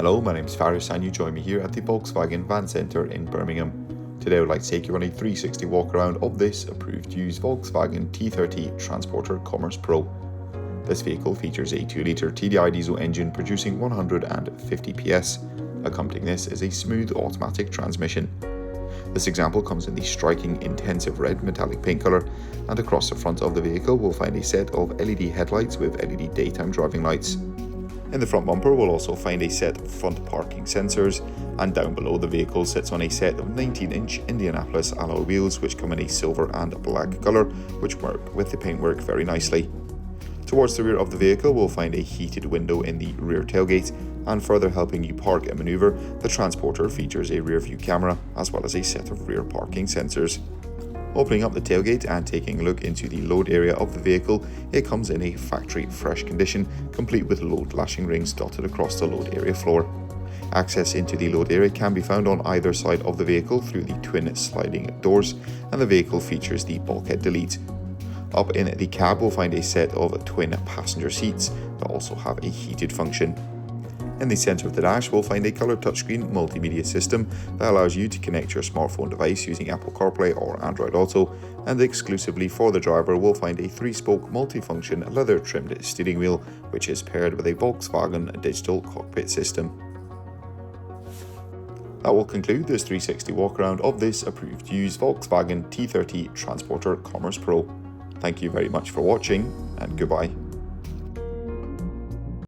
Hello, my name is Faris and you join me here at the Volkswagen Van Centre in Birmingham. Today I would like to take you on a 360 walk around of this approved used Volkswagen T30 Transporter Commerce Pro. This vehicle features a 2-litre TDI diesel engine producing 150 PS. Accompanying this is a smooth automatic transmission. This example comes in the striking intensive red metallic paint colour, and across the front of the vehicle we'll find a set of LED headlights with LED daytime driving lights. In the front bumper we'll also find a set of front parking sensors, and down below the vehicle sits on a set of 19-inch Indianapolis alloy wheels which come in a silver and black colour, which work with the paintwork very nicely. Towards the rear of the vehicle we'll find a heated window in the rear tailgate, and further helping you park and manoeuvre, the Transporter features a rear view camera as well as a set of rear parking sensors. Opening up the tailgate and taking a look into the load area of the vehicle, it comes in a factory fresh condition, complete with load lashing rings dotted across the load area floor. Access into the load area can be found on either side of the vehicle through the twin sliding doors, and the vehicle features the bulkhead delete. Up in the cab we'll find a set of twin passenger seats that also have a heated function. In the centre of the dash we'll find a colour touchscreen multimedia system that allows you to connect your smartphone device using Apple CarPlay or Android Auto, and exclusively for the driver we'll find a 3-spoke multifunction leather trimmed steering wheel which is paired with a Volkswagen digital cockpit system. That will conclude this 360 walk around of this approved used Volkswagen T30 Transporter Commerce Pro. Thank you very much for watching, and goodbye.